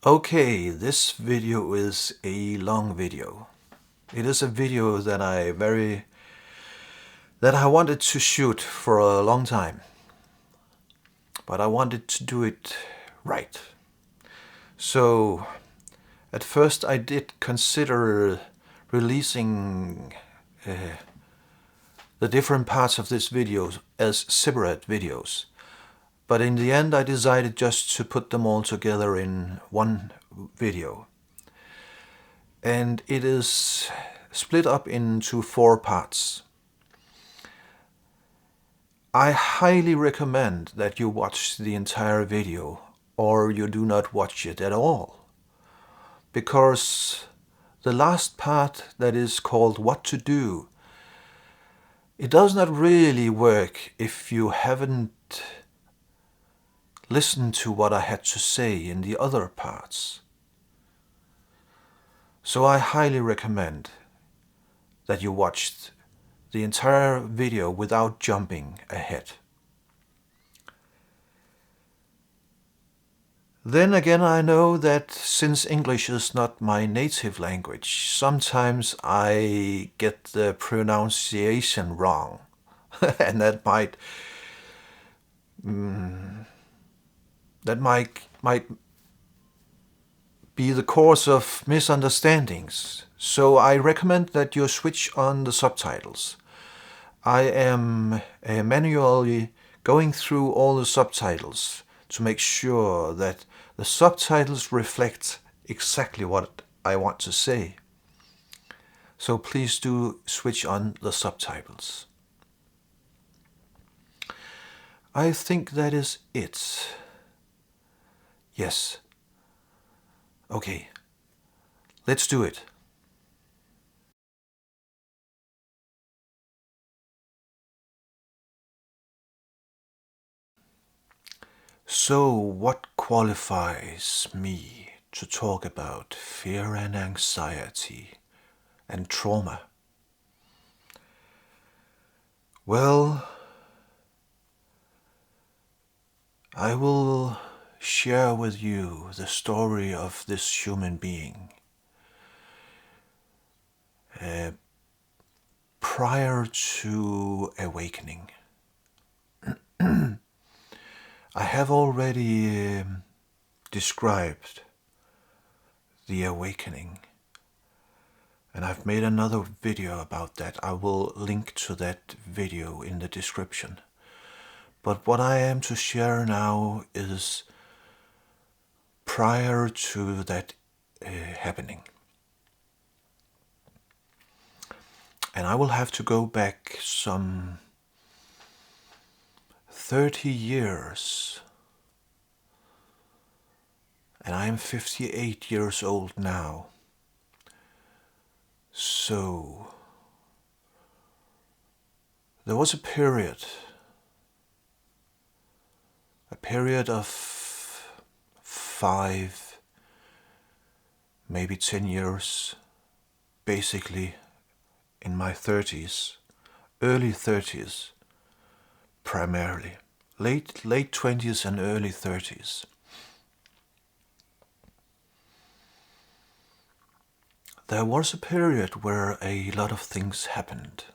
Okay, this video is a long video. It is a video that I wanted to shoot for a long time, but I wanted to do it right. So at first I did consider releasing the different parts of this video as separate videos. But in the end I decided just to put them all together in one video. And it is split up into 4 parts. I highly recommend that you watch the entire video or you do not watch it at all. Because the last part that is called What to Do, it does not really work if you haven't listened to what I had to say in the other parts. So I highly recommend that you watch the entire video without jumping ahead. Then again, I know that since English is not my native language, sometimes I get the pronunciation wrong. And that might be the cause of misunderstandings. So I recommend that you switch on the subtitles. I am manually going through all the subtitles to make sure that the subtitles reflect exactly what I want to say. So please do switch on the subtitles. I think that is it. Yes. Okay. Let's do it. So, what qualifies me to talk about fear and anxiety and trauma? Well, I will share with you the story of this human being prior to awakening. I have already described the awakening, and I've made another video about that. I will link to that video in the description. But what I am to share now is prior to that happening. And I will have to go back some 30 years. And I am 58 years old now. So there was a period of 5, maybe 10 years, basically in my 30s, early 30s primarily, late 20s and early 30s. There was a period where a lot of things happened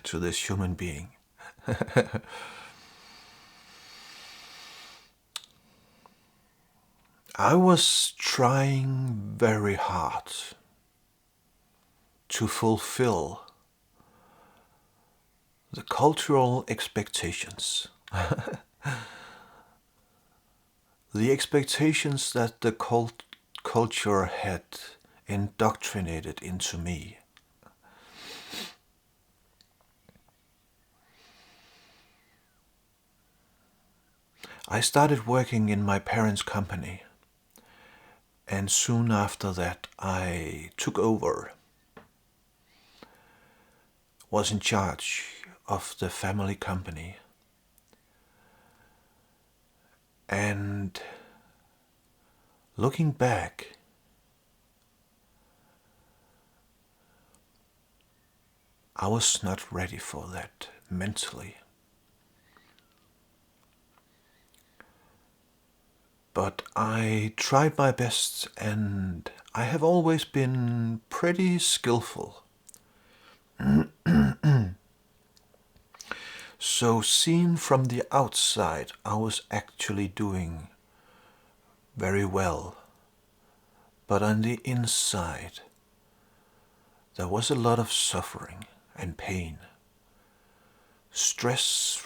to this human being. I was trying very hard to fulfill the cultural expectations. The expectations that the culture had indoctrinated into me. I started working in my parents' company, and soon after that I took over, was in charge of the family company. And looking back, I was not ready for that mentally. But I tried my best, and I have always been pretty skillful. So seen from the outside, I was actually doing very well. But on the inside, there was a lot of suffering and pain. Stress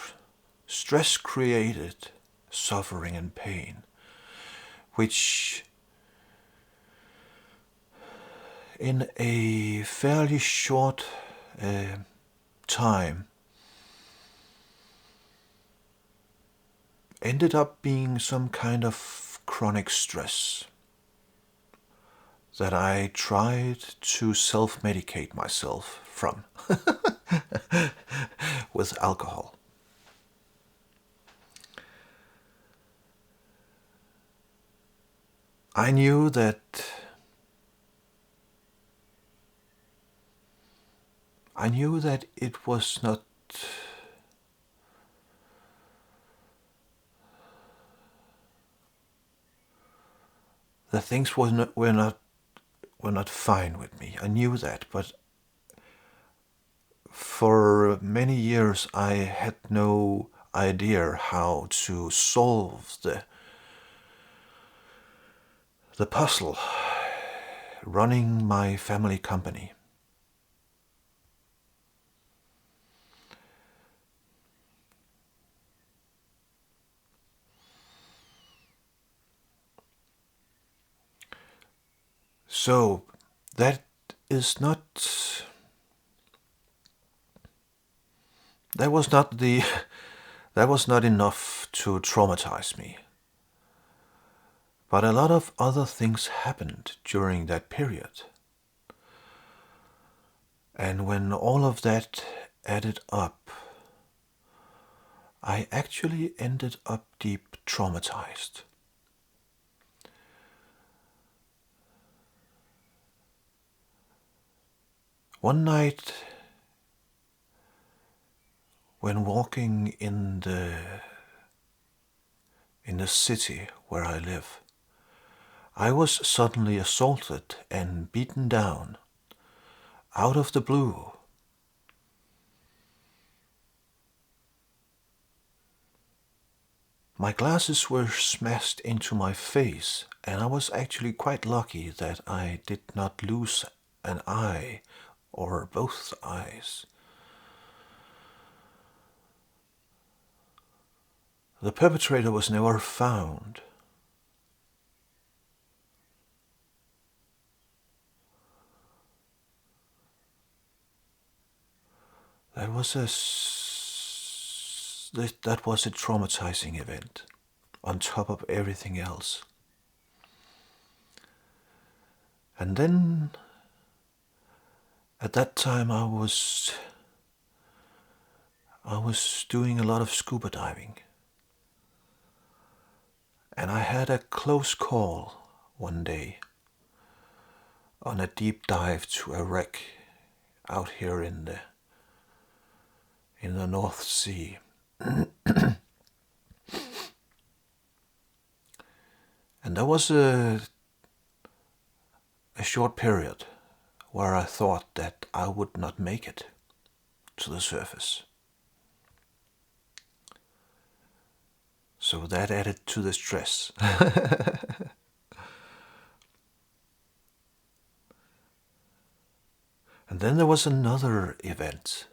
created suffering and pain, which in a fairly short time ended up being some kind of chronic stress that I tried to self-medicate myself from with alcohol. I knew that it was not the things were not fine with me. I knew that, but for many years I had no idea how to solve the puzzle running my family company. So that is not that was not the that was not enough to traumatize me. But a lot of other things happened during that period. And when all of that added up, I actually ended up deep traumatized. One night, when walking in the city where I live, I was suddenly assaulted and beaten down out of the blue. My glasses were smashed into my face, and I was actually quite lucky that I did not lose an eye or both eyes. The perpetrator was never found. That was a traumatizing event on top of everything else. And then at that time I was doing a lot of scuba diving. And I had a close call one day on a deep dive to a wreck out here in the North Sea. And there was a short period where I thought that I would not make it to the surface. So that added to the stress. And then there was another event.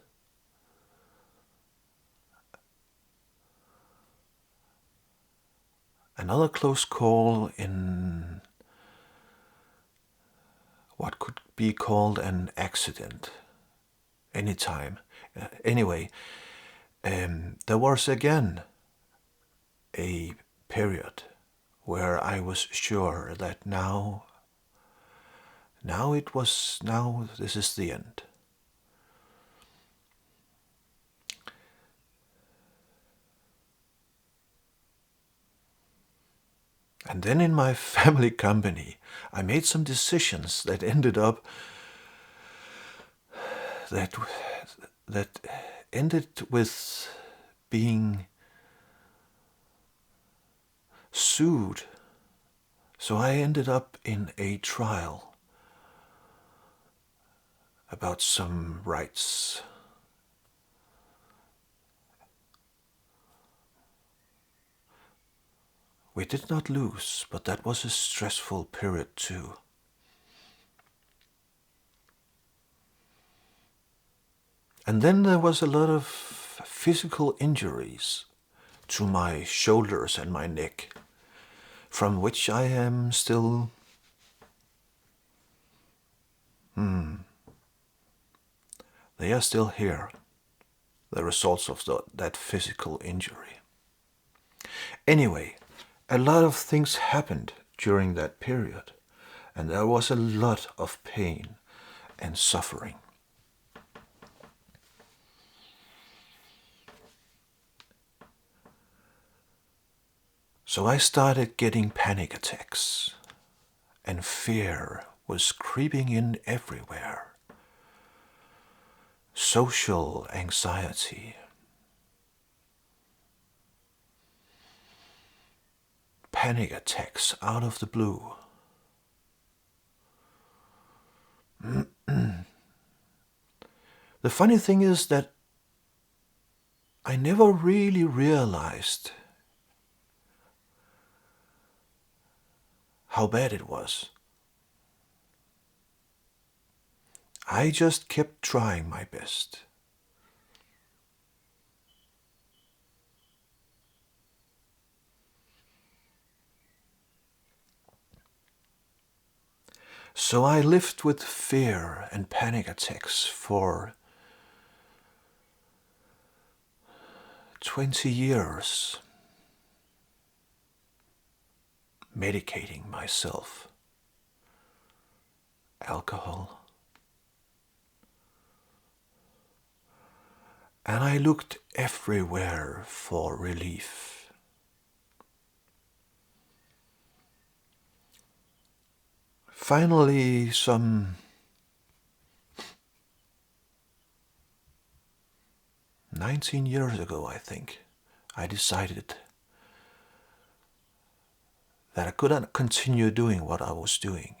Another close call in what could be called an accident anytime. Anyway, there was again a period where I was sure that now this is the end. And then in my family company, I made some decisions that ended up that ended with being sued So I ended up in a trial about some rights. We did not lose, but that was a stressful period too. And then there was a lot of physical injuries to my shoulders and my neck, from which I am still they are still here, the results of that physical injury. Anyway, a lot of things happened during that period, and there was a lot of pain and suffering. So I started getting panic attacks, and fear was creeping in everywhere. Social anxiety, panic attacks out of the blue. The funny thing is that I never really realized how bad it was. I just kept trying my best. So I lived with fear and panic attacks for 20 years, medicating myself. Alcohol. And I looked everywhere for relief. Finally, some 19 years ago, I think, I decided that I couldn't continue doing what I was doing.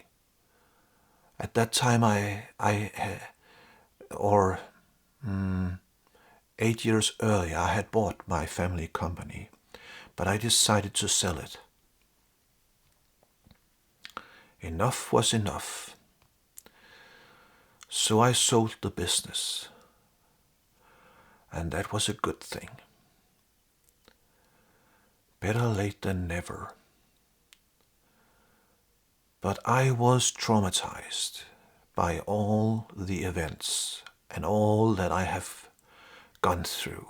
At that time, or 8 years earlier, I had bought my family company, but I decided to sell it. Enough was enough. So I sold the business. And that was a good thing. Better late than never. But I was traumatized by all the events and all that I have gone through.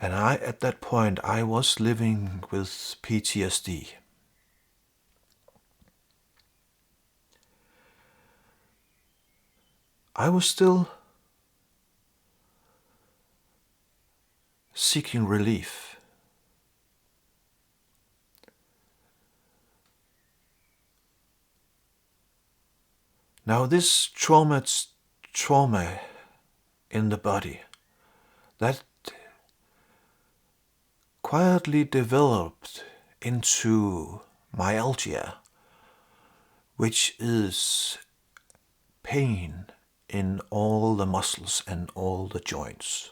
And at that point, I was living with PTSD. I was still seeking relief. Now this trauma in the body, that quietly developed into myalgia, which is pain in all the muscles and all the joints.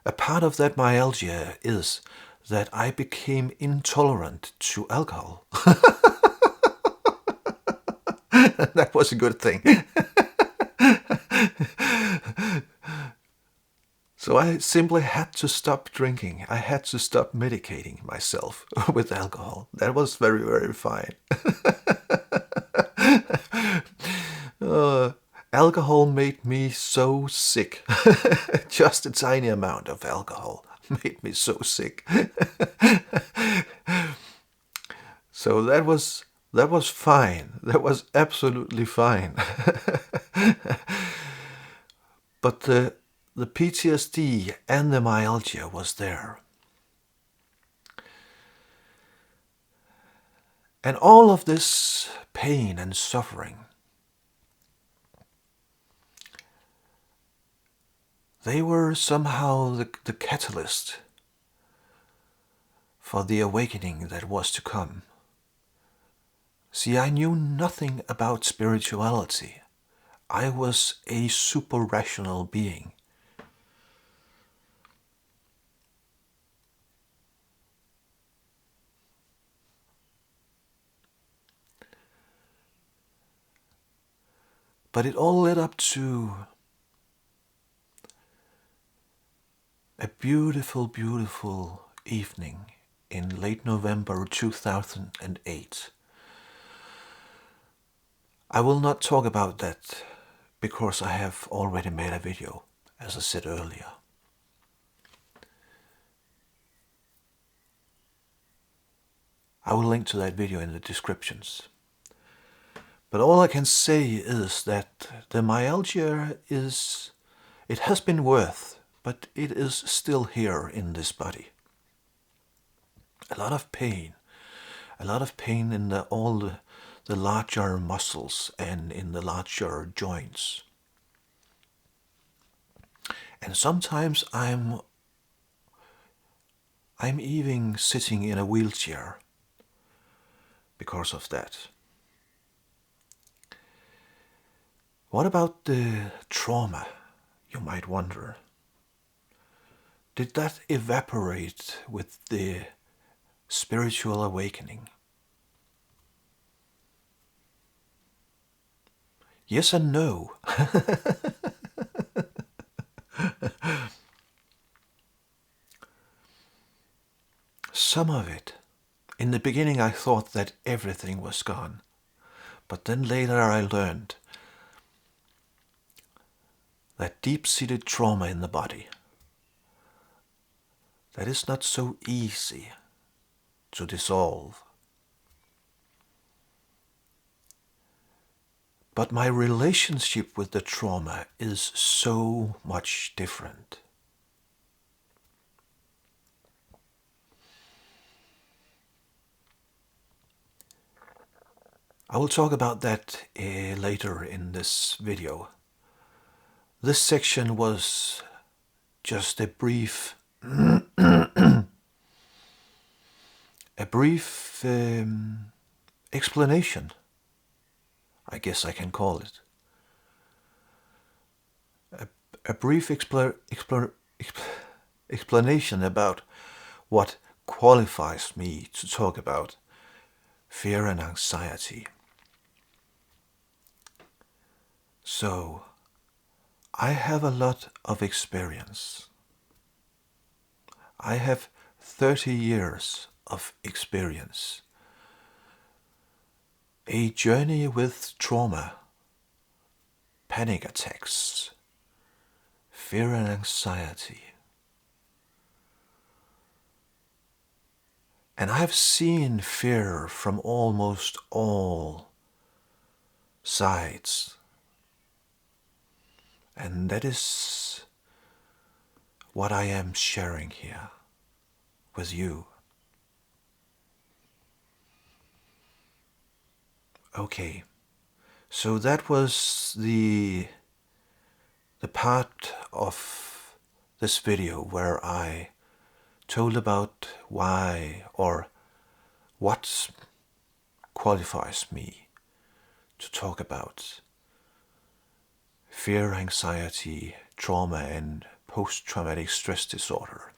A part of that myalgia is that I became intolerant to alcohol. That was a good thing. So I simply had to stop drinking. I had to stop medicating myself with alcohol. That was very, very fine. Alcohol made me so sick. Just a tiny amount of alcohol made me so sick. So that was fine. That was absolutely fine. But the PTSD and the myalgia was there. And all of this pain and suffering they were somehow the catalyst for the awakening that was to come. See, I knew nothing about spirituality. I was a super-rational being. But it all led up to a beautiful, beautiful evening in late November 2008. I will not talk about that because I have already made a video, as I said earlier. I will link to that video in the descriptions. But all I can say is that the myalgia it has been worth, but it is still here in this body. A lot of pain in all the larger muscles and in the larger joints. And sometimes I'm even sitting in a wheelchair because of that. What about the trauma, you might wonder? Did that evaporate with the spiritual awakening? Yes and no. Some of it. In the beginning I thought that everything was gone. But then later I learned that deep-seated trauma in the body, that is not so easy to dissolve. But my relationship with the trauma is so much different. I will talk about that later in this video. This section was just a brief explanation, I guess I can call it. A brief explanation about what qualifies me to talk about fear and anxiety. So, I have a lot of experience. I have 30 years of experience. A journey with trauma, panic attacks, fear and anxiety. And I've seen fear from almost all sides. And that is what I am sharing here with you. Okay, so that was the part of this video where I told about why or what qualifies me to talk about fear, anxiety, trauma, and post-traumatic stress disorder.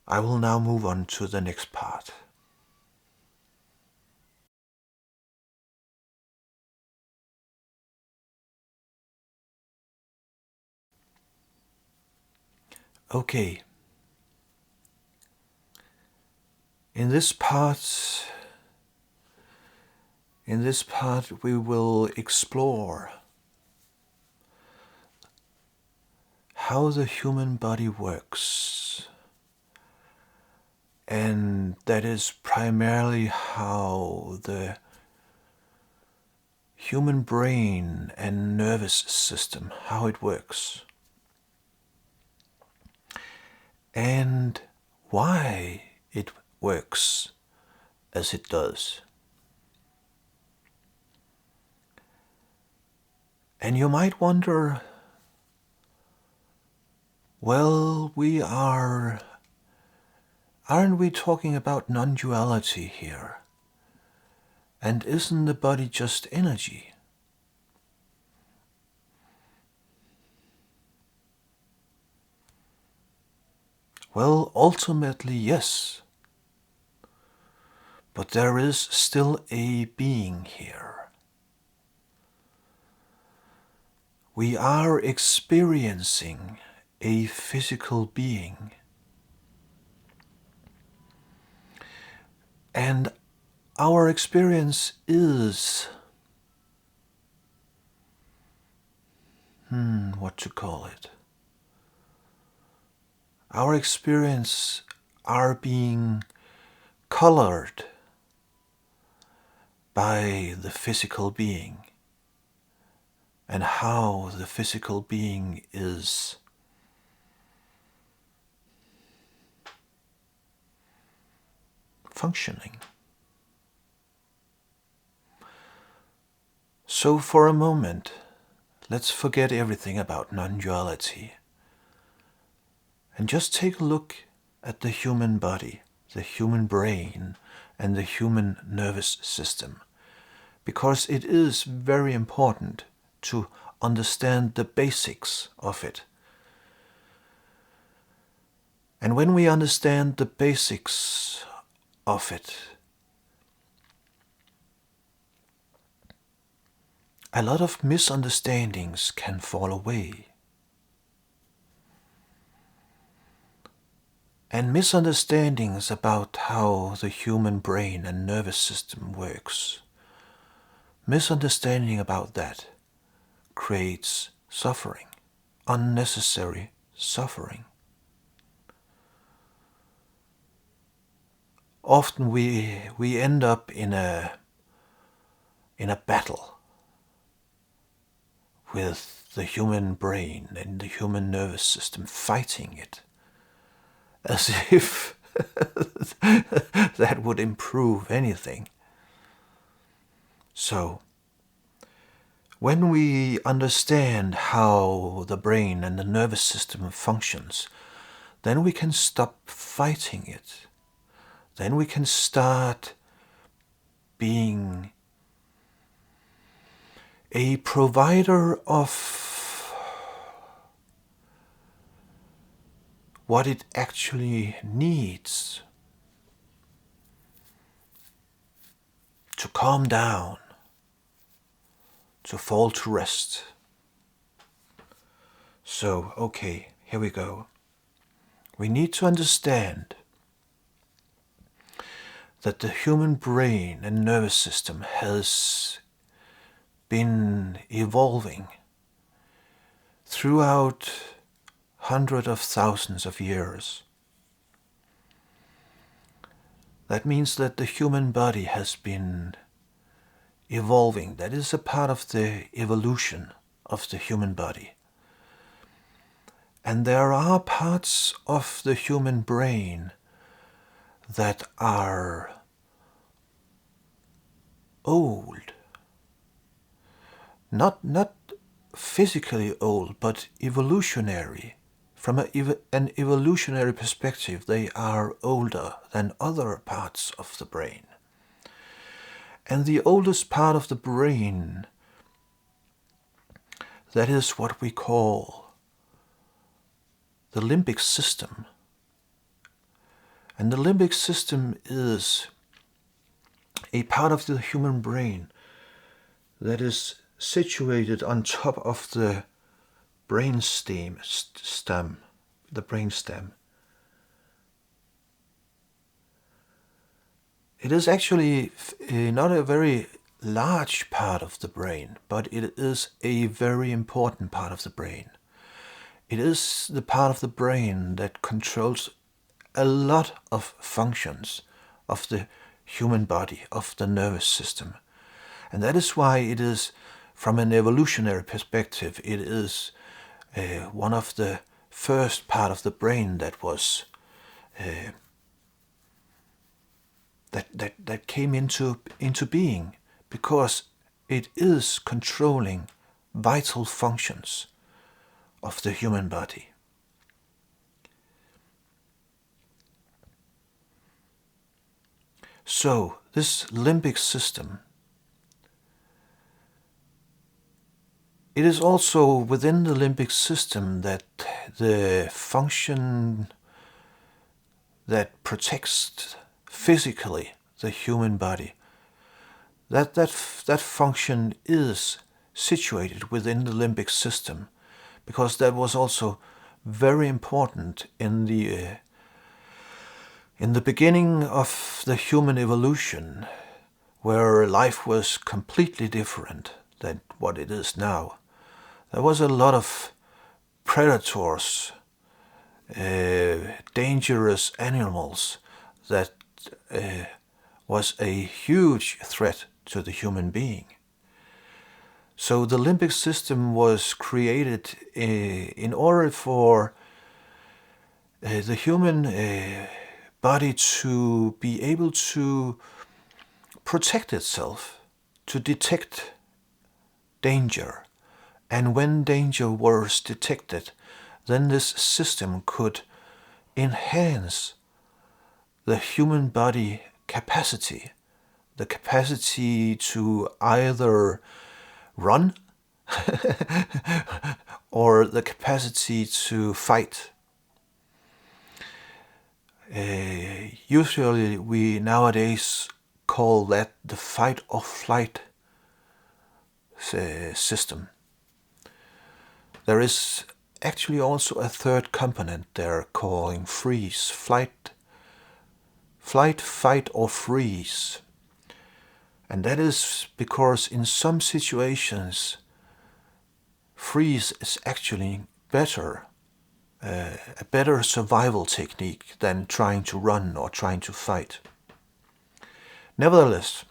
I will now move on to the next part. Okay. In this part we will explore how the human body works. And that is primarily how the human brain and nervous system, how it works. And why it works as it does. And you might wonder, well, aren't we talking about non-duality here? And isn't the body just energy? Well, ultimately, yes. But there is still a being here. We are experiencing a physical being. And our experience is, what to call it? Our experience are being colored by the physical being and how the physical being is functioning. So for a moment, let's forget everything about non-duality and just take a look at the human body, the human brain, and the human nervous system, because it is very important to understand the basics of it. And when we understand the basics of it, a lot of misunderstandings can fall away. And misunderstandings about how the human brain and nervous system works, misunderstanding about that creates suffering, unnecessary suffering. Often we end up in a battle with the human brain and the human nervous system, fighting it as if that would improve anything. So, when we understand how the brain and the nervous system functions, then we can stop fighting it. Then we can start being a provider of what it actually needs to calm down, to fall to rest. So, okay, here we go. We need to understand that the human brain and nervous system has been evolving throughout hundreds of thousands of years. That means that the human body has been evolving. That is a part of the evolution of the human body. And there are parts of the human brain that are old. Not physically old, but evolutionary. From an evolutionary perspective, they are older than other parts of the brain. And the oldest part of the brain, that is what we call the limbic system. And the limbic system is a part of the human brain that is situated on top of the brainstem. It is actually not a very large part of the brain, but it is a very important part of the brain. It is the part of the brain that controls a lot of functions of the human body, of the nervous system. And that is why it is, from an evolutionary perspective, it is one of the first part of the brain that was that came into being, because it is controlling vital functions of the human body. So, this limbic system, it is also within the limbic system that the function that protects physically the human body, that function is situated within the limbic system, because that was also very important in the beginning of the human evolution, where life was completely different than what it is now. There was a lot of predators, dangerous animals that was a huge threat to the human being. So the limbic system was created in order for the human body to be able to protect itself, to detect danger. And when danger was detected, then this system could enhance the human body capacity, the capacity to either run or the capacity to fight. Usually we nowadays call that the fight or flight system. There is actually also a third component they're calling freeze, flight, fight or freeze. And that is because in some situations freeze is actually better, a better survival technique than trying to run or trying to fight. Nevertheless,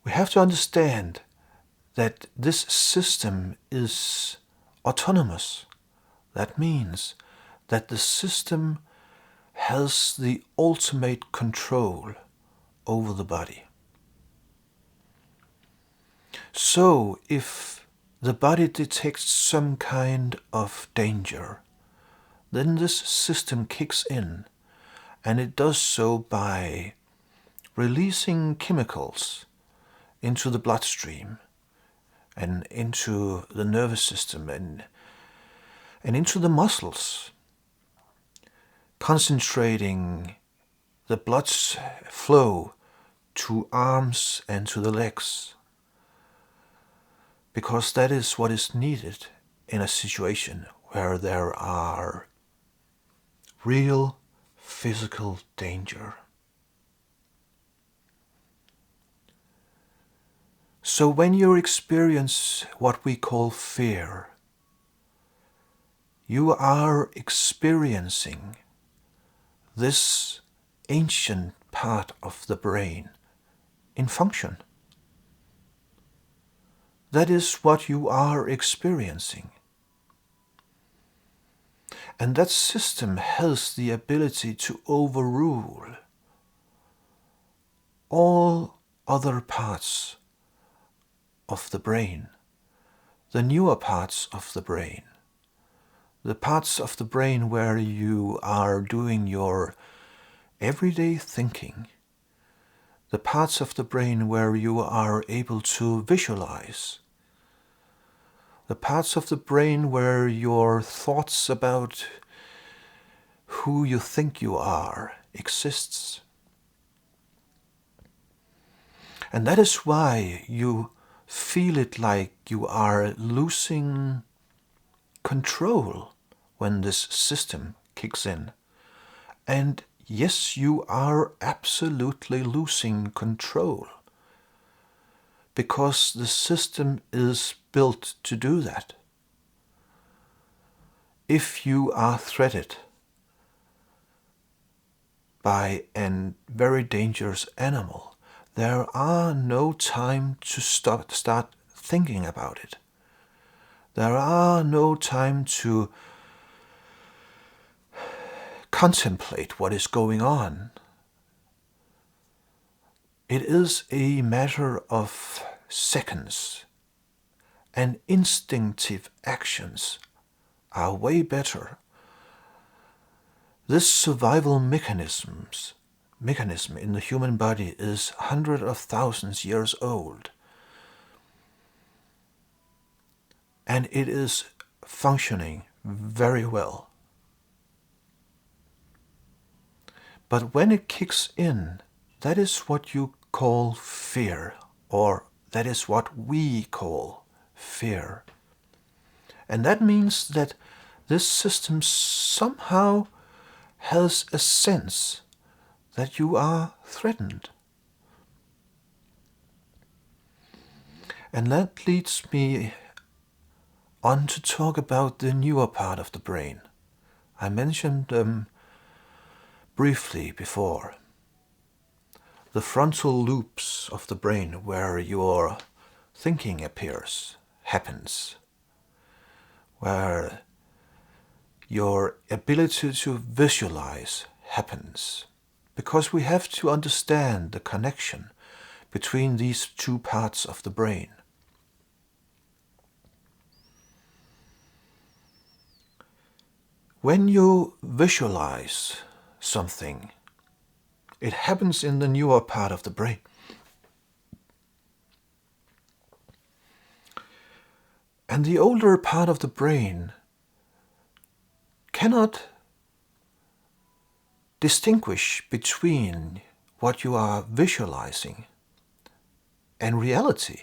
we have to understand that this system is autonomous. That means that the system has the ultimate control over the body. So if the body detects some kind of danger, then this system kicks in, and it does so by releasing chemicals into the bloodstream and into the nervous system and into the muscles, concentrating the blood's flow to arms and to the legs, because that is what is needed in a situation where there are real physical danger. So when you experience what we call fear, you are experiencing this ancient part of the brain in function. That is what you are experiencing. And that system has the ability to overrule all other parts of the brain, the newer parts of the brain, the parts of the brain where you are doing your everyday thinking, the parts of the brain where you are able to visualize, the parts of the brain where your thoughts about who you think you are exists. And that is why you feel it like you are losing control when this system kicks in. And yes, you are absolutely losing control, because the system is built to do that. If you are threatened by a very dangerous animal, there are no time to start thinking about it. There are no time to contemplate what is going on. It is a matter of seconds and instinctive actions are way better. This survival mechanism in the human body is hundreds of thousands years old. And it is functioning very well. But when it kicks in, that is what you call fear, or that is what we call fear. And that means that this system somehow has a sense that you are threatened. And that leads me on to talk about the newer part of the brain. I mentioned them briefly before. The frontal lobes of the brain, where your thinking happens, where your ability to visualize happens, because we have to understand the connection between these two parts of the brain. When you visualize something, it happens in the newer part of the brain. And the older part of the brain cannot distinguish between what you are visualizing and reality.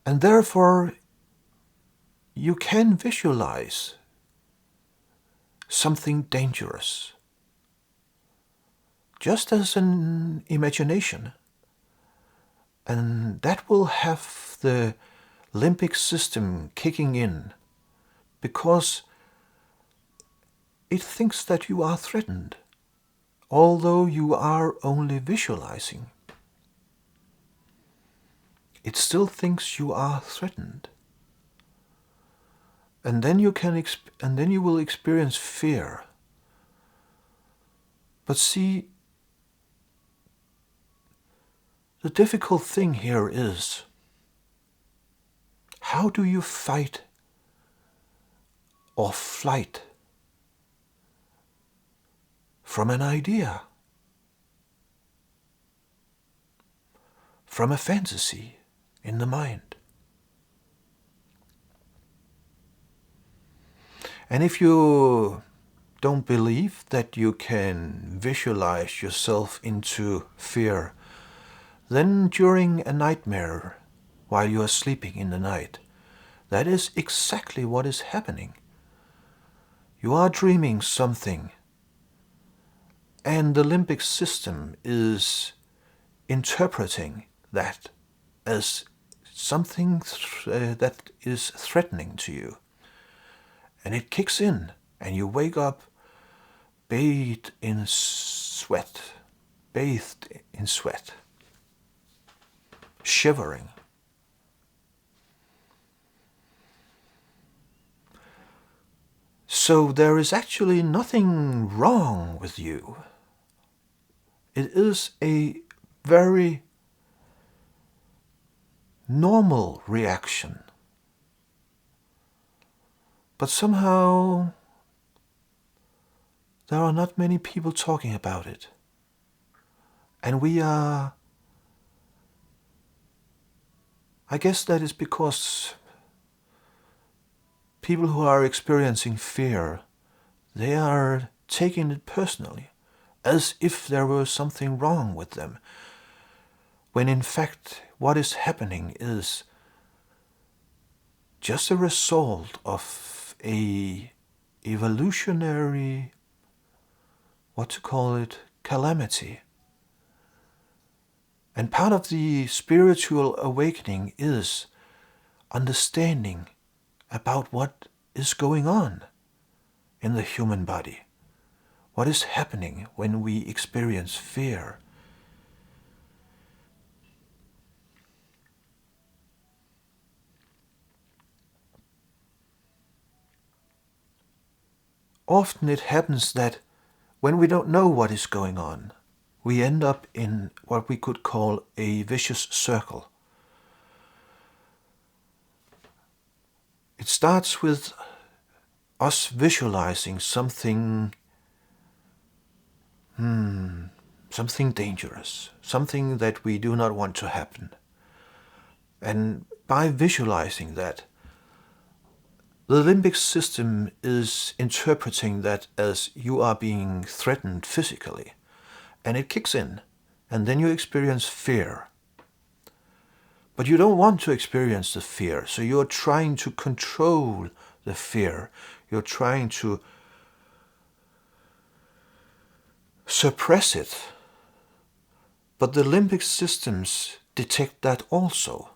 And therefore, you can visualize something dangerous, just as an imagination. And that will have the limbic system kicking in, because it thinks that you are threatened, although you are only visualizing. It still thinks you are threatened. And then you will experience fear. But see, the difficult thing here is, how do you fight or flight from an idea, from a fantasy in the mind? And if you don't believe that you can visualize yourself into fear, then during a nightmare, while you are sleeping in the night, that is exactly what is happening. You are dreaming something, and the limbic system is interpreting that as something that is threatening to you. And it kicks in, and you wake up bathed in sweat, shivering. So there is actually nothing wrong with you. It is a very normal reaction. But somehow there are not many people talking about it. And I guess that is because people who are experiencing fear, they are taking it personally, as if there were something wrong with them, when in fact what is happening is just a result of a evolutionary, calamity. And part of the spiritual awakening is understanding about what is going on in the human body, what is happening when we experience fear. Often it happens that when we don't know what is going on, we end up in what we could call a vicious circle. It starts with us visualizing something dangerous, something that we do not want to happen. And by visualizing that, the limbic system is interpreting that as you are being threatened physically, and it kicks in, and then you experience fear. But you don't want to experience the fear, so you're trying to control the fear. You're trying to suppress it. But the limbic systems detect that also.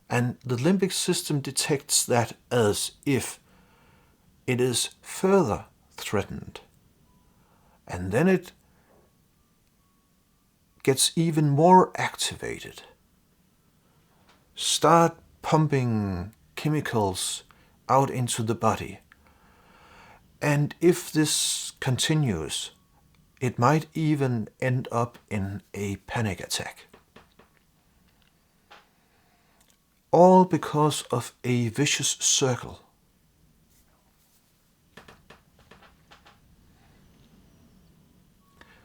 And the limbic system detects that as if it is further threatened. And then it gets even more activated. Start pumping chemicals out into the body. And if this continues, it might even end up in a panic attack. All because of a vicious circle.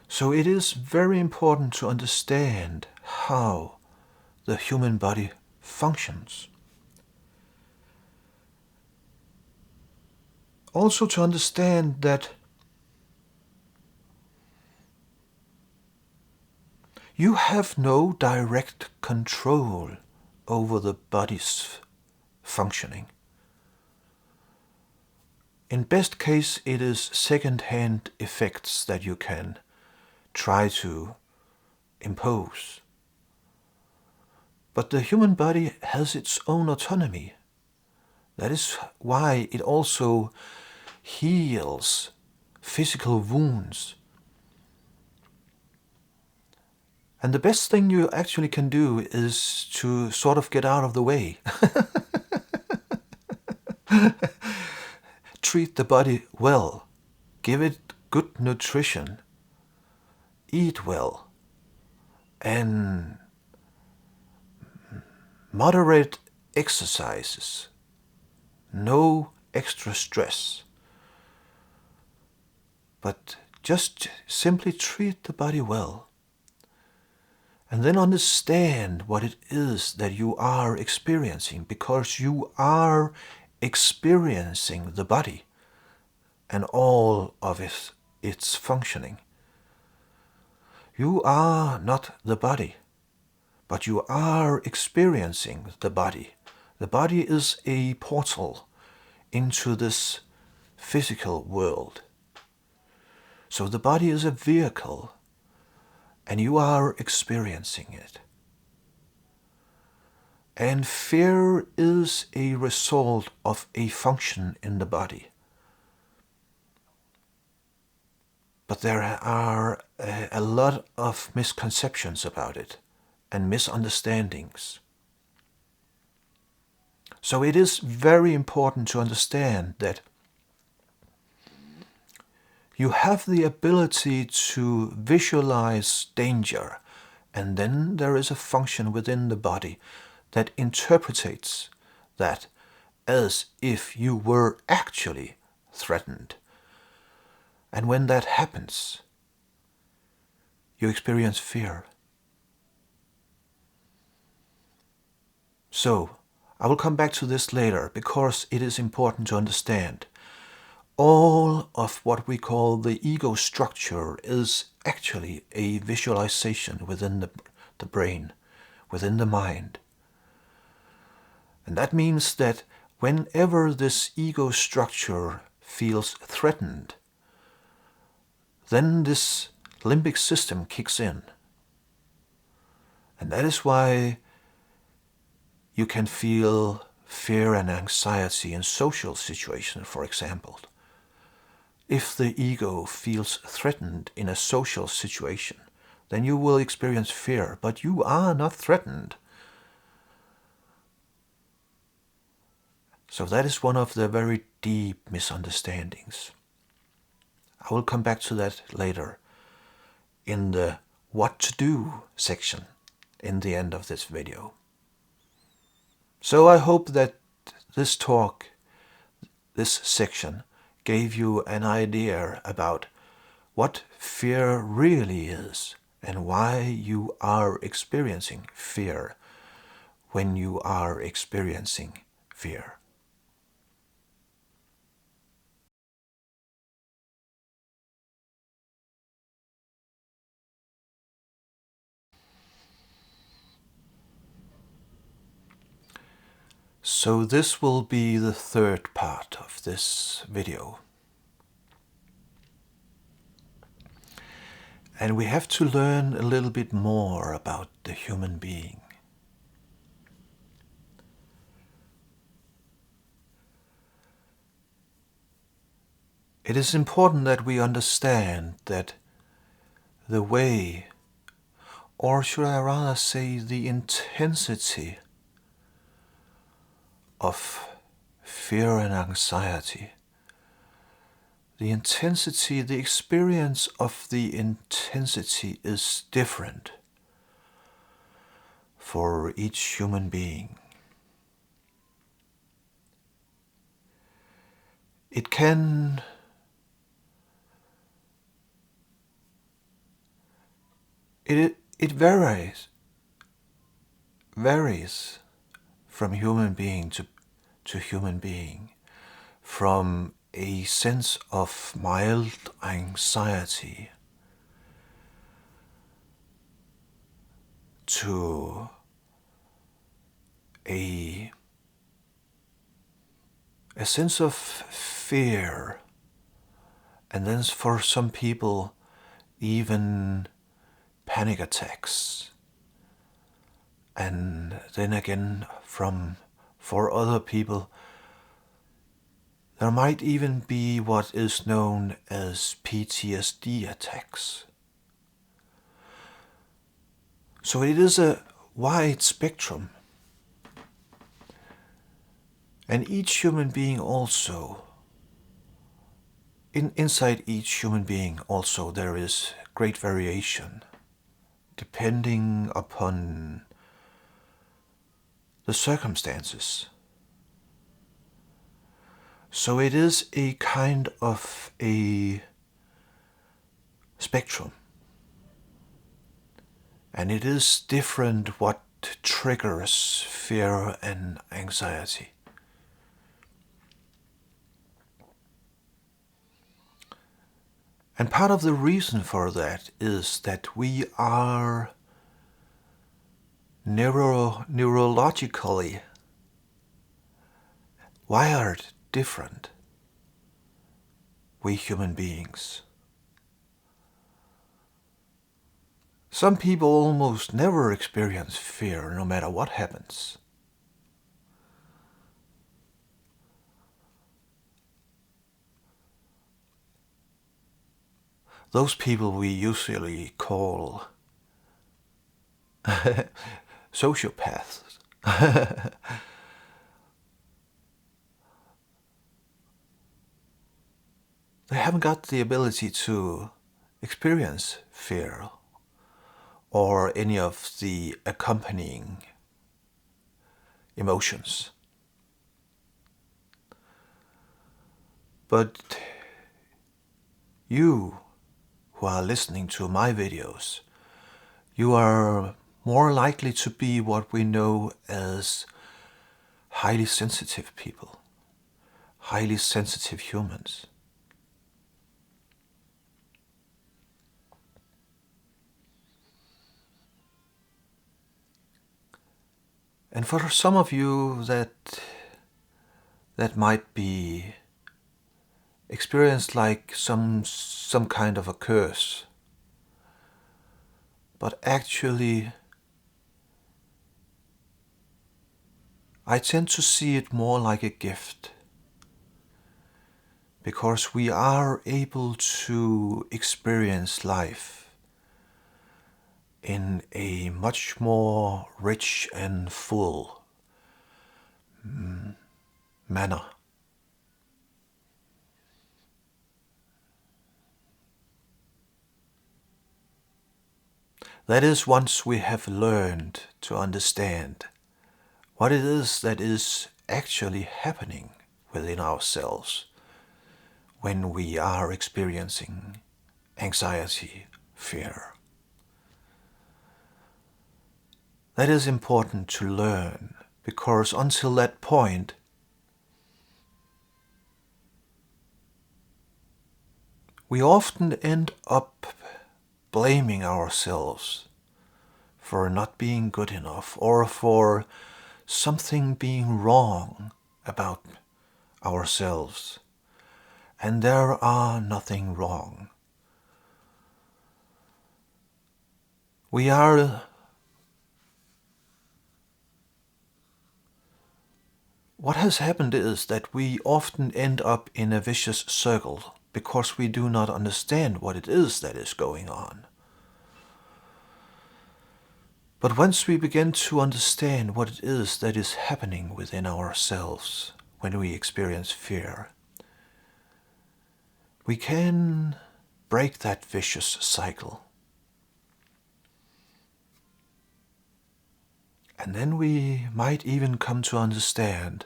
So it is very important to understand how the human body functions. Also to understand that you have no direct control over the body's functioning. In best case, it is second-hand effects that you can try to impose. But the human body has its own autonomy. That is why it also heals physical wounds. And the best thing you actually can do is to sort of get out of the way. Treat the body well. Give it good nutrition. Eat well. And moderate exercises. No extra stress. But just simply treat the body well. And then understand what it is that you are experiencing, because you are experiencing the body and all of its functioning. You are not the body, but you are experiencing the body. The body is a portal into this physical world. So the body is a vehicle, and you are experiencing it. And fear is a result of a function in the body. But there are a lot of misconceptions about it and misunderstandings. So it is very important to understand that you have the ability to visualize danger, and then there is a function within the body that interprets that as if you were actually threatened. And when that happens, you experience fear. So, I will come back to this later because it is important to understand. All of what we call the ego structure is actually a visualization within the brain, within the mind. And that means that whenever this ego structure feels threatened, then this limbic system kicks in. And that is why you can feel fear and anxiety in social situations, for example. If the ego feels threatened in a social situation, then you will experience fear, but you are not threatened. So that is one of the very deep misunderstandings. I will come back to that later in the what to do section in the end of this video. So I hope that this talk this section gave you an idea about what fear really is and why you are experiencing fear when you are experiencing fear. So this will be the third part of this video. And we have to learn a little bit more about the human being. It is important that we understand that the way, or should I rather say the intensity of fear and anxiety, the intensity, the experience of the intensity is different for each human being. It can it varies from human being to human being, from a sense of mild anxiety to a sense of fear, and then for some people even panic attacks, and then again for other people there might even be what is known as PTSD attacks. So it is a wide spectrum. And each human being also, inside each human being also there is great variation depending upon the circumstances. So it is a kind of a spectrum. And it is different what triggers fear and anxiety. And part of the reason for that is that we are neurologically wired different, we human beings. Some people almost never experience fear, no matter what happens. Those people we usually call sociopaths. They haven't got the ability to experience fear or any of the accompanying emotions. But you who are listening to my videos, you are more likely to be what we know as highly sensitive people, highly sensitive humans. And for some of you that might be experienced like some kind of a curse. But actually, I tend to see it more like a gift, because we are able to experience life in a much more rich and full manner. That is, once we have learned to understand what it is that is actually happening within ourselves when we are experiencing anxiety, fear. That is important to learn, because until that point, we often end up blaming ourselves for not being good enough or for something being wrong about ourselves. And there are nothing wrong. What has happened is that we often end up in a vicious circle because we do not understand what it is that is going on. But once we begin to understand what it is that is happening within ourselves when we experience fear, we can break that vicious cycle. And then we might even come to understand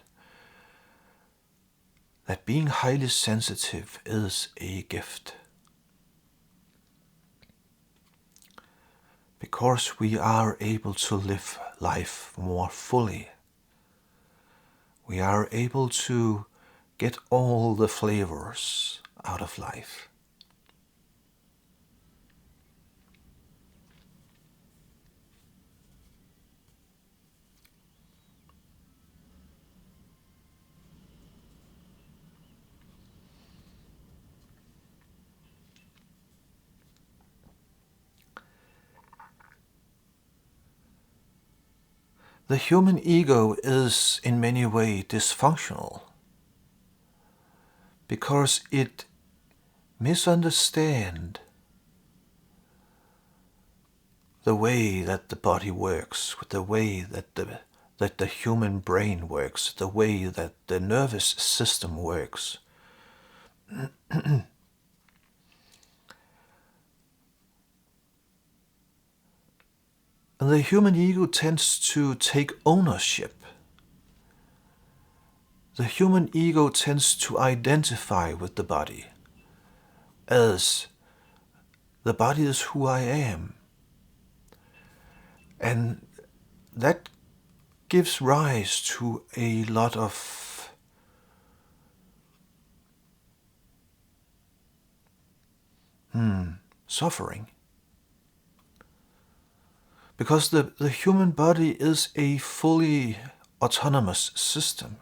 that being highly sensitive is a gift. Because we are able to live life more fully. We are able to get all the flavors out of life. The human ego is in many ways dysfunctional because it misunderstands the way that the body works, the way that the human brain works, the way that the nervous system works. And the human ego tends to take ownership. The human ego tends to identify with the body as the body is who I am. And that gives rise to a lot of suffering. Because the human body is a fully autonomous system.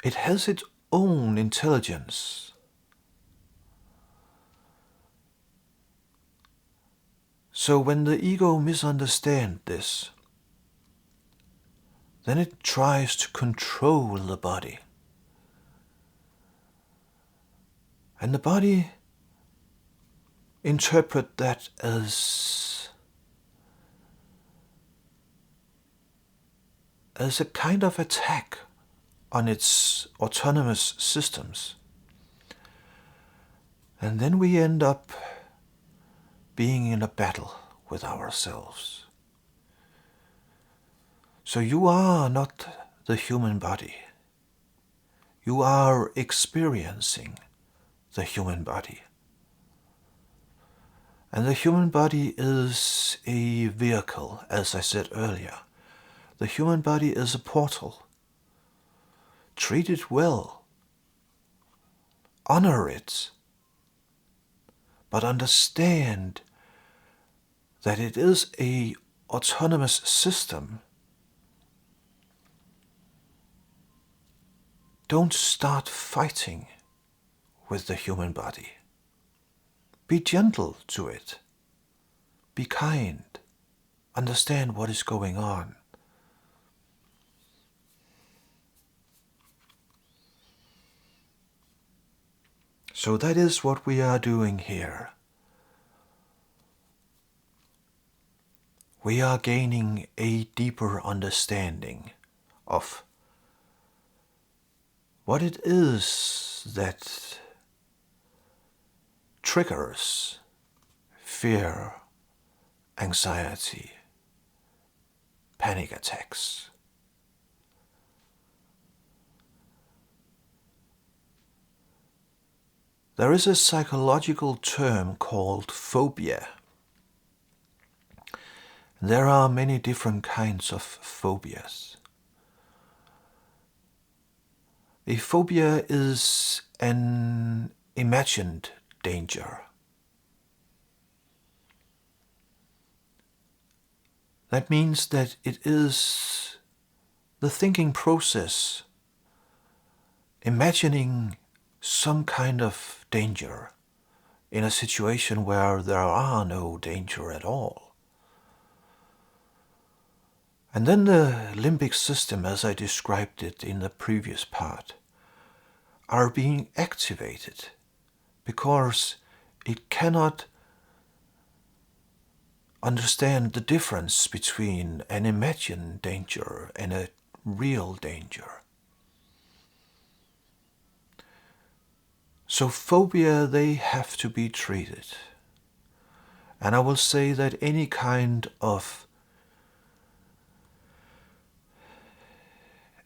It has its own intelligence. So when the ego misunderstands this, then it tries to control the body. And the body interprets that as a kind of attack on its autonomous systems. And then we end up being in a battle with ourselves. So you are not the human body. You are experiencing the human body. And the human body is a vehicle, as I said earlier. The human body is a portal. Treat it well. Honor it. But understand that it is an autonomous system. Don't start fighting with the human body. Be gentle to it. Be kind. Understand what is going on. So that is what we are doing here. We are gaining a deeper understanding of what it is that triggers fear, anxiety, panic attacks. There is a psychological term called phobia. There are many different kinds of phobias. A phobia is an imagined danger. That means that it is the thinking process, imagining some kind of danger in a situation where there are no danger at all. And then the limbic system, as I described it in the previous part, are being activated because it cannot understand the difference between an imagined danger and a real danger. So phobia, they have to be treated. And I will say that any kind of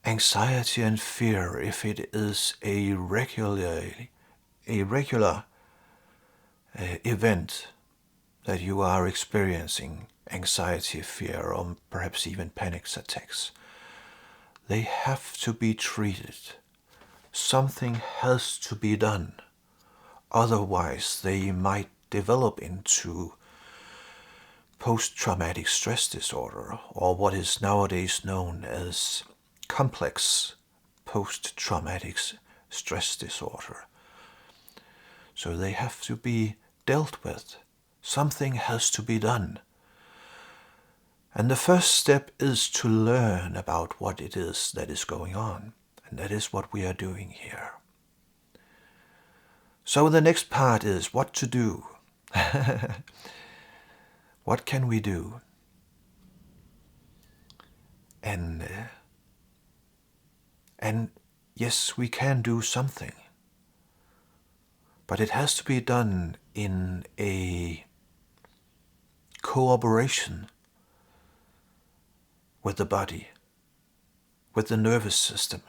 anxiety and fear, if it is a regular event that you are experiencing, anxiety, fear, or perhaps even panic attacks, they have to be treated. Something has to be done. Otherwise, they might develop into post-traumatic stress disorder, or what is nowadays known as complex post-traumatic stress disorder. So they have to be dealt with. Something has to be done. And the first step is to learn about what it is that is going on. And that is what we are doing here. So the next part is what to do. What can we do? And yes, we can do something. But it has to be done in a cooperation with the body, with the nervous system,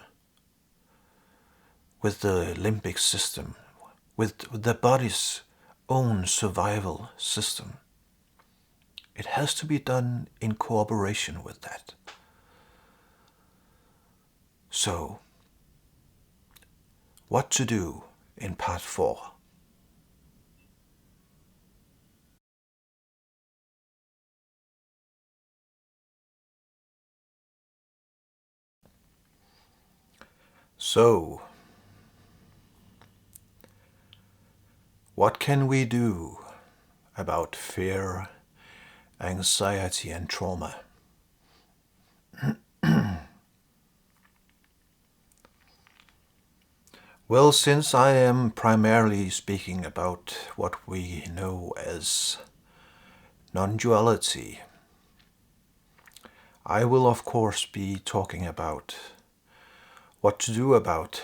with the limbic system, with the body's own survival system. It has to be done in cooperation with that. So, what to do in part 4? So, what can we do about fear, anxiety, and trauma? Well, since I am primarily speaking about what we know as non-duality, I will of course be talking about what to do about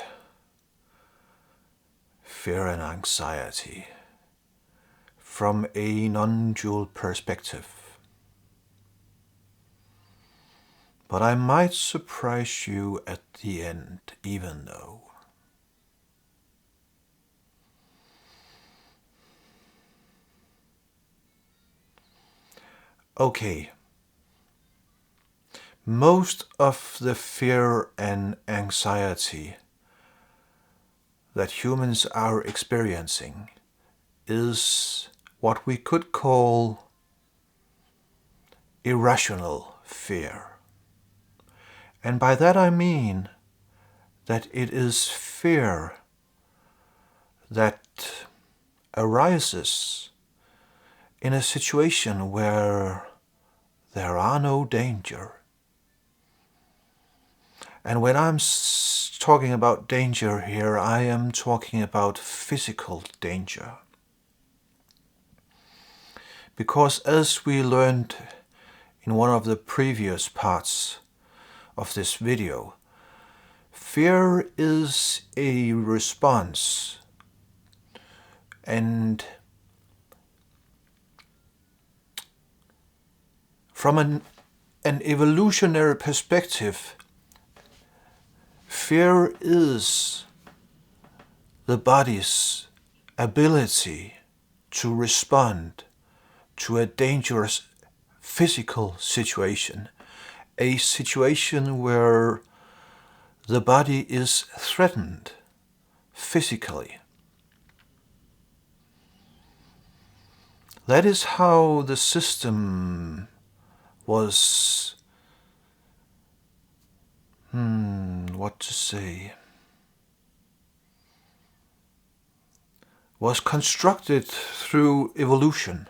fear and anxiety from a non-dual perspective. But I might surprise you at the end, even though. Okay. Most of the fear and anxiety that humans are experiencing is what we could call irrational fear. And by that I mean that it is fear that arises in a situation where there are no danger. And when I'm talking about danger here, I am talking about physical danger. Because as we learned in one of the previous parts of this video, fear is a response, and from an evolutionary perspective, fear is the body's ability to respond to a dangerous physical situation, a situation where the body is threatened physically. That is how the system was, was constructed through evolution.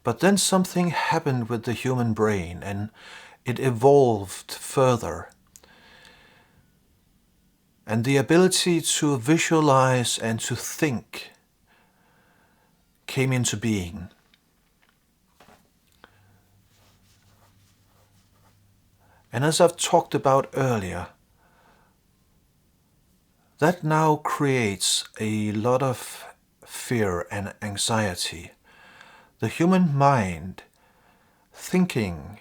But then something happened with the human brain and it evolved further. And the ability to visualize and to think came into being. And as I've talked about earlier, that now creates a lot of fear and anxiety. The human mind thinking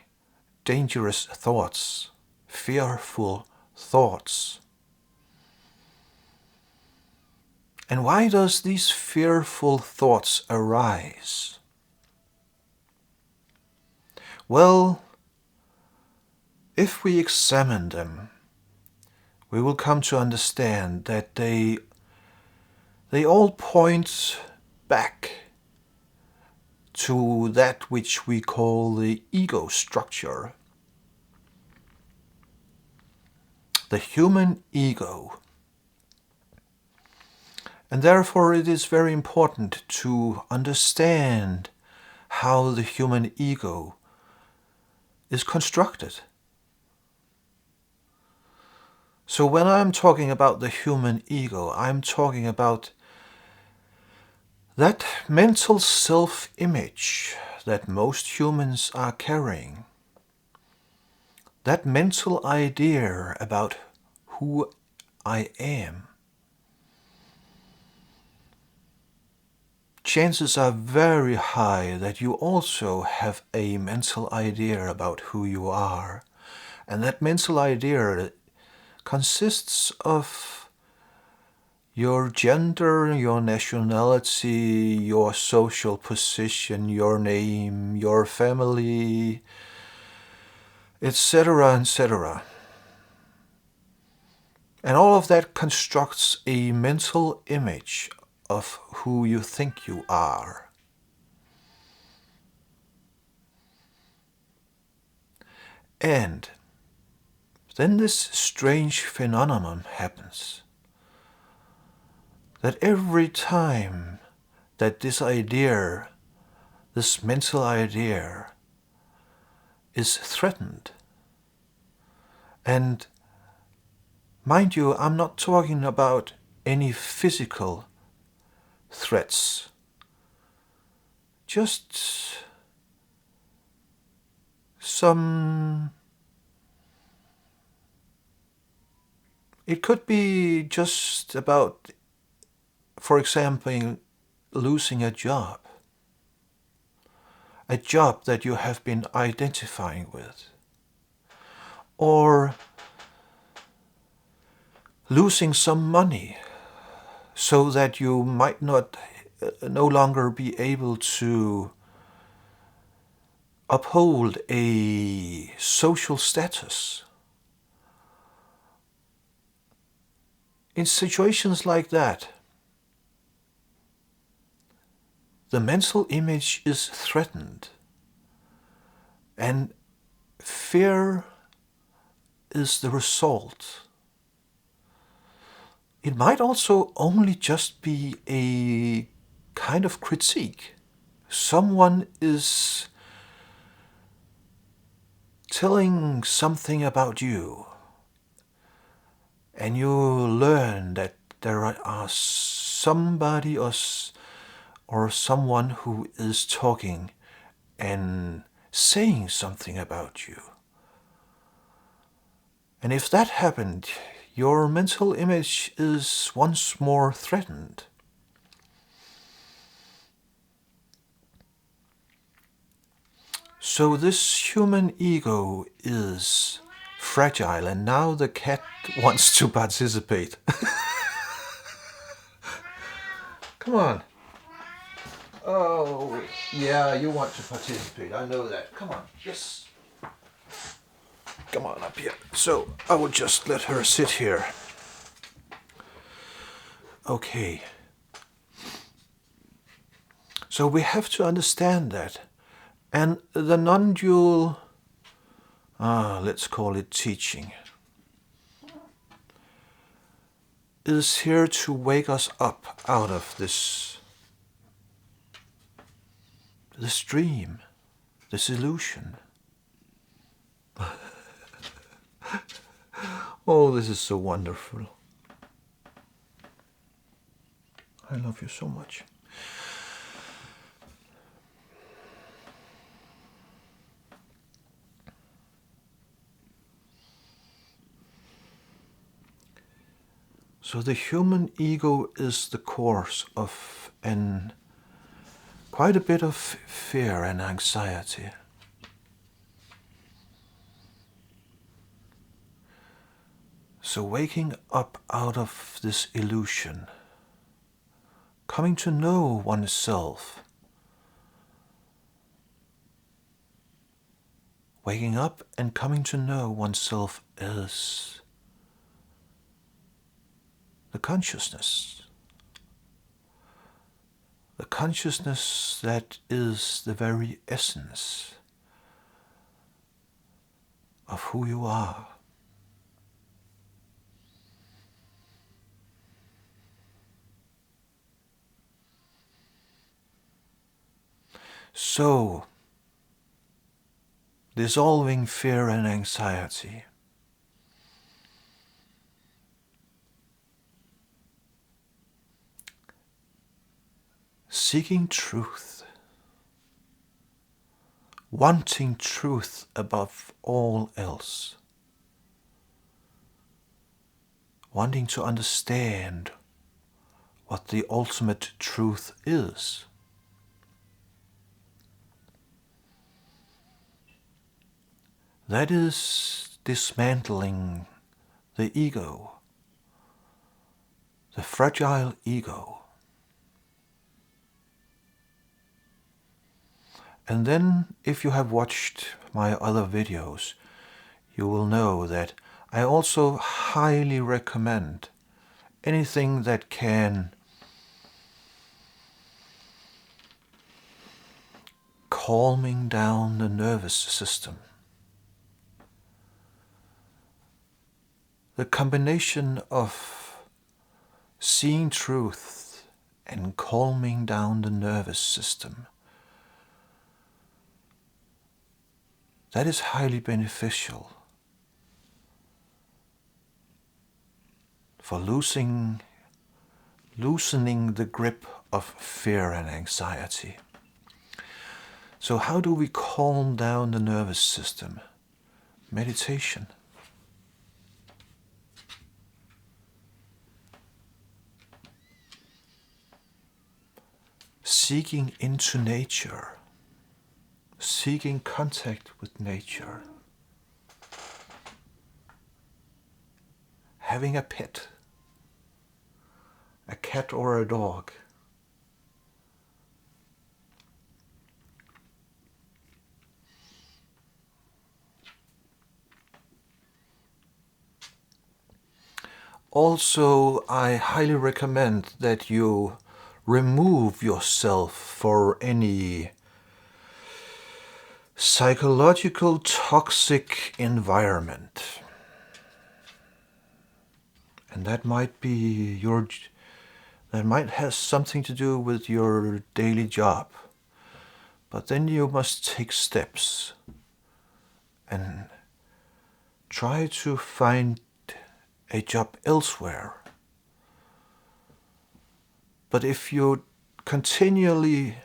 dangerous thoughts, fearful thoughts. And why does these fearful thoughts arise? Well, if we examine them, we will come to understand that they all point back to that which we call the ego structure. The human ego. And therefore it is very important to understand how the human ego is constructed. So when I'm talking about the human ego, I'm talking about that mental self-image that most humans are carrying. That mental idea about who I am. Chances are very high that you also have a mental idea about who you are. And that mental idea consists of your gender, your nationality, your social position, your name, your family, etc., etc. And all of that constructs a mental image of who you think you are. And then this strange phenomenon happens. That every time that this idea, this mental idea, is threatened, and mind you, I'm not talking about any physical threats, just some. It could be just about, for example, losing a job that you have been identifying with, or losing some money so that you might no longer be able to uphold a social status. In situations like that, the mental image is threatened, and fear is the result. It might also only just be a kind of critique. Someone is telling something about you, and you learn that there are somebody or someone who is talking and saying something about you. And if that happened, your mental image is once more threatened. So this human ego is fragile, and now the cat wants to participate. Come on. Oh, yeah, you want to participate. I know that. Come on. Yes. Come on up here. So I will just let her sit here. Okay. So we have to understand that. And the non-dual, let's call it teaching, is here to wake us up out of this dream, this illusion. Oh, this is so wonderful. I love you so much. So the human ego is the cause of quite a bit of fear and anxiety. So waking up out of this illusion, coming to know oneself, waking up and coming to know oneself as the consciousness that is the very essence of who you are. So, dissolving fear and anxiety, seeking truth, wanting truth above all else, wanting to understand what the ultimate truth is. That is dismantling the ego, the fragile ego. And then, if you have watched my other videos, you will know that I also highly recommend anything that can calming down the nervous system. The combination of seeing truth and calming down the nervous system, that is highly beneficial for loosening the grip of fear and anxiety. So how do we calm down the nervous system? Meditation. Seeking into nature. Seeking contact with nature. Having a pet. A cat or a dog. Also, I highly recommend that you remove yourself for any psychological toxic environment. And that might have something to do with your daily job. But then you must take steps and try to find a job elsewhere. But if you continually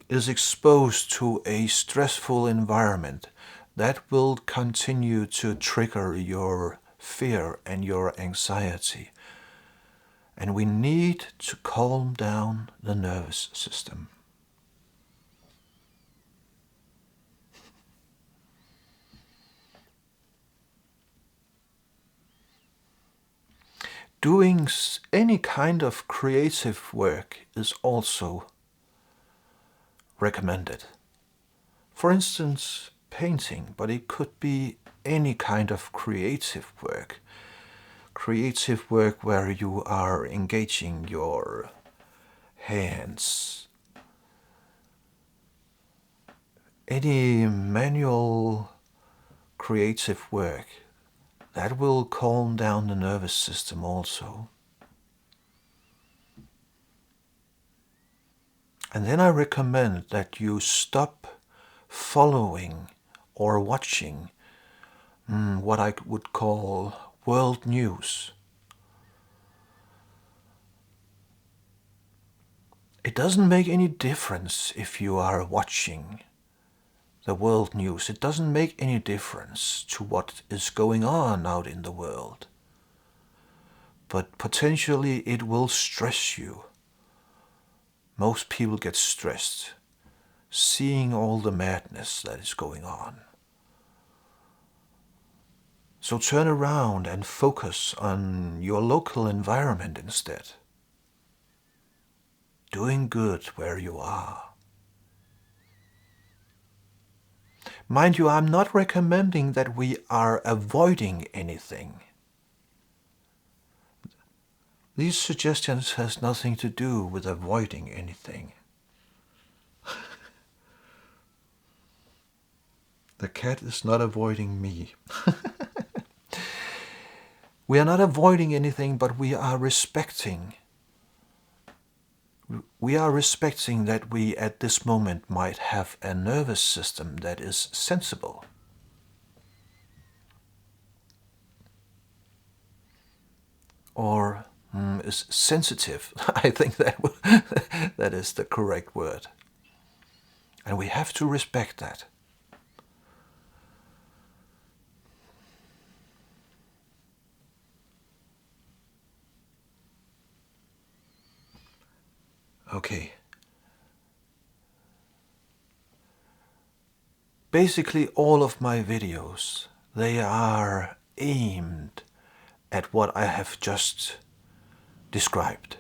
is exposed to a stressful environment, that will continue to trigger your fear and your anxiety. And we need to calm down the nervous system. doing any kind of creative work is also recommended. For instance, painting, but it could be any kind of creative work. Creative work where you are engaging your hands. Any manual creative work that will calm down the nervous system also. And then I recommend that you stop following or watching what I would call world news. It doesn't make any difference if you are watching the world news. It doesn't make any difference to what is going on out in the world. But potentially it will stress you. Most people get stressed seeing all the madness that is going on. So turn around and focus on your local environment instead. Doing good where you are. Mind you, I'm not recommending that we are avoiding anything. These suggestions has nothing to do with avoiding anything. The cat is not avoiding me. We are not avoiding anything, but we are respecting. We are respecting that we at this moment might have a nervous system that is sensible. Or is sensitive. I think that is the correct word. And we have to respect that. Okay. Basically all of my videos, they are aimed at what I have just described.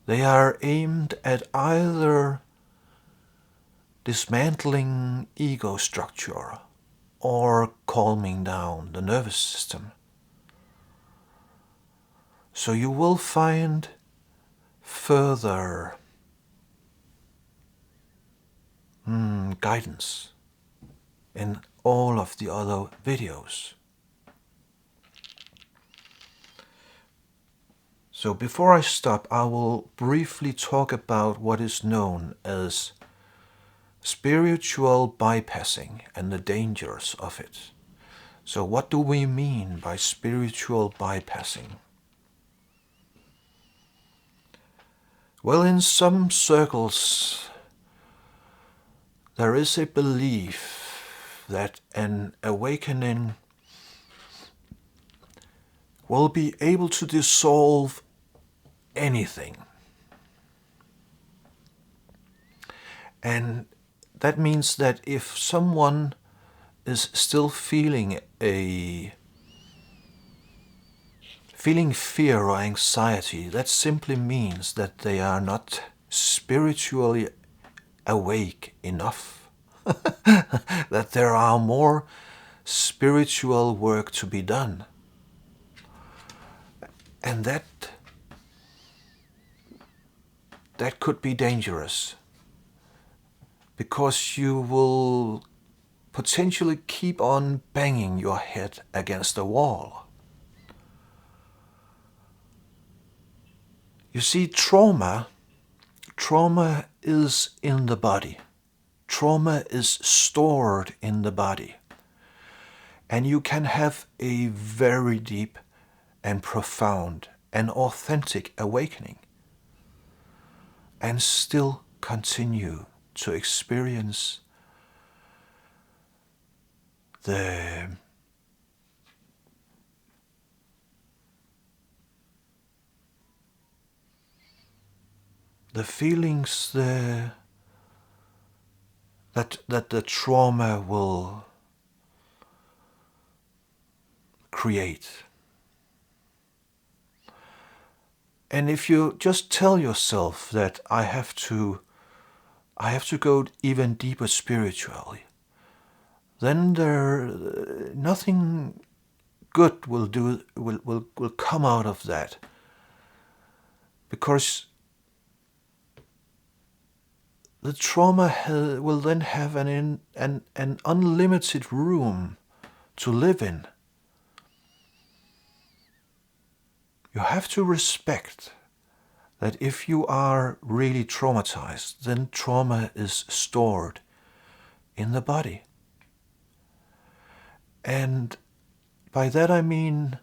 They are aimed at either dismantling ego structure or calming down the nervous system. So you will find further guidance in all of the other videos. So before I stop, I will briefly talk about what is known as spiritual bypassing and the dangers of it. So what do we mean by spiritual bypassing? Well, in some circles, there is a belief that an awakening will be able to dissolve anything. And that means that if someone is still feeling fear or anxiety, that simply means that they are not spiritually awake enough. That there are more spiritual work to be done. And that could be dangerous, because you will potentially keep on banging your head against the wall. You see, trauma is in the body. Trauma is stored in the body. And you can have a very deep and profound and authentic awakening and still continue to experience the feelings that the trauma will create. And if you just tell yourself that I have to go even deeper spiritually, then nothing good will come out of that, because the trauma will then have an unlimited room to live in. You have to respect that if you are really traumatized, then trauma is stored in the body. And by that I mean,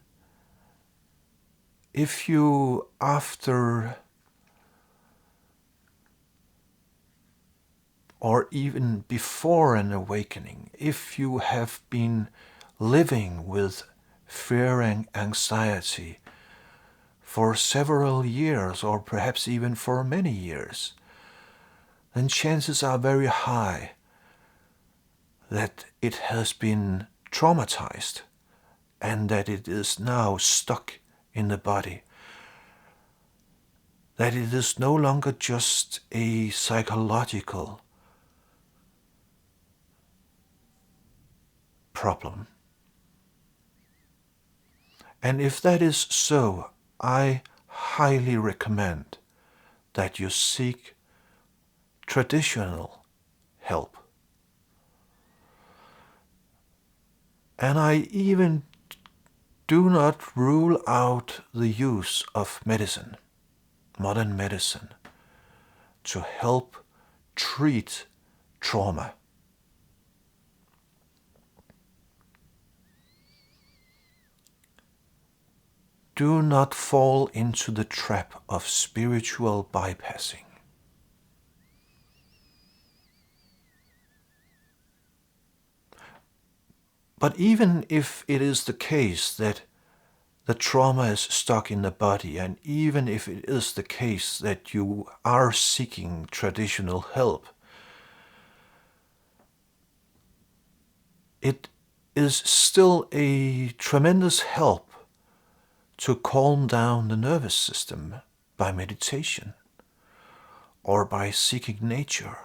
if you, after or even before an awakening, if you have been living with fear and anxiety for several years, or perhaps even for many years, then chances are very high that it has been traumatized and that it is now stuck in the body. That it is no longer just a psychological problem. And if that is so, I highly recommend that you seek traditional help. And I even do not rule out the use of medicine, modern medicine, to help treat trauma. Do not fall into the trap of spiritual bypassing. But even if it is the case that the trauma is stuck in the body, and even if it is the case that you are seeking traditional help, it is still a tremendous help to calm down the nervous system by meditation, or by seeking nature,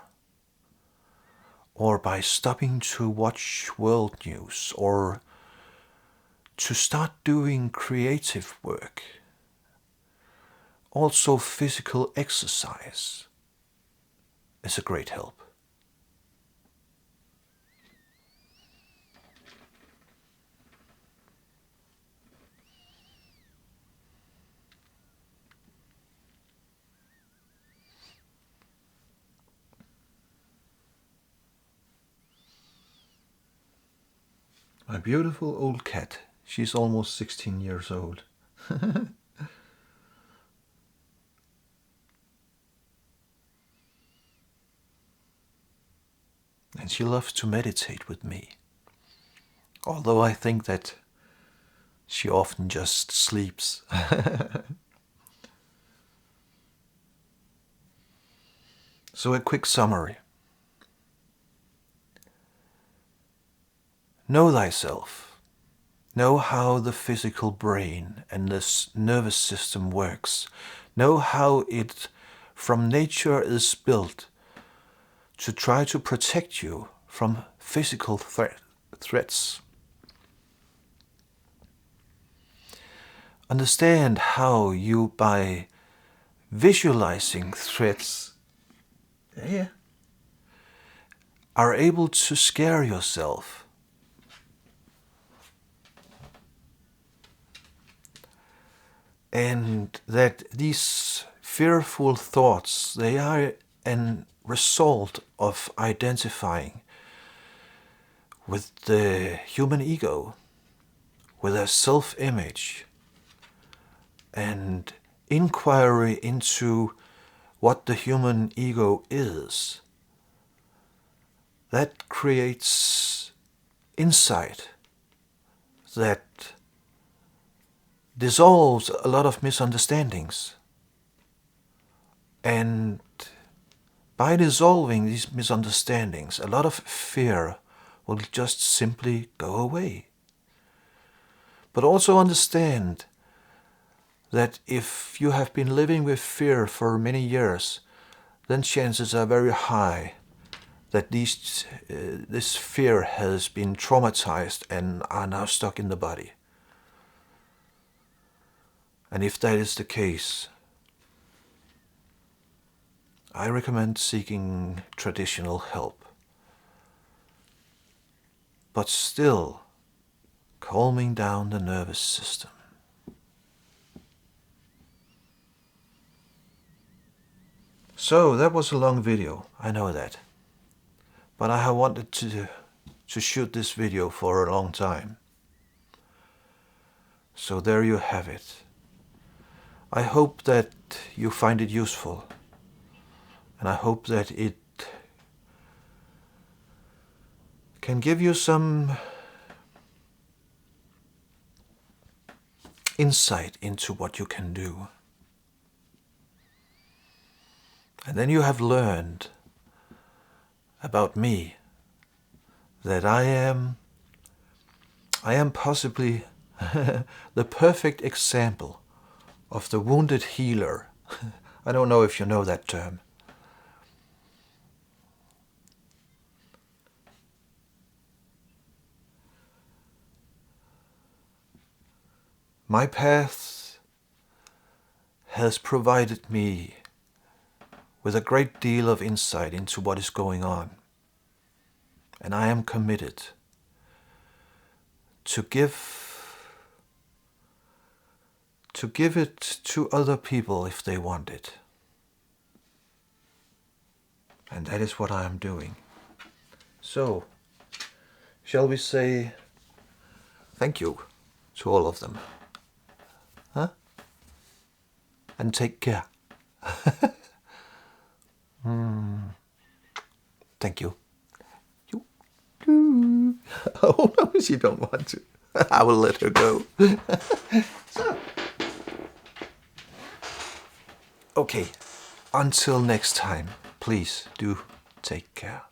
or by stopping to watch world news, or to start doing creative work. Also, physical exercise is a great help. My beautiful old cat, she's almost 16 years old. And she loves to meditate with me. Although I think that she often just sleeps. So a quick summary. Know thyself. Know how the physical brain and the nervous system works. Know how it from nature is built to try to protect you from physical threats. Understand how you, by visualizing threats, are able to scare yourself. And that these fearful thoughts, they are a result of identifying with the human ego, with a self-image, and inquiry into what the human ego is. That creates insight that dissolves a lot of misunderstandings. And by dissolving these misunderstandings, a lot of fear will just simply go away. But also understand that if you have been living with fear for many years, then chances are very high that this fear has been traumatized and are now stuck in the body. And if that is the case, I recommend seeking traditional help, but still calming down the nervous system. So that was a long video, I know that. But I have wanted to shoot this video for a long time. So there you have it. I hope that you find it useful. And I hope that it can give you some insight into what you can do. And then you have learned about me that I am possibly the perfect example of the wounded healer. I don't know if you know that term. My path has provided me with a great deal of insight into what is going on. And I am committed to give it to other people if they want it. And that is what I am doing. So, shall we say thank you to all of them? Huh? And take care. Thank you. Oh no, she don't want to. I will let her go. So. Okay, until next time, please do take care.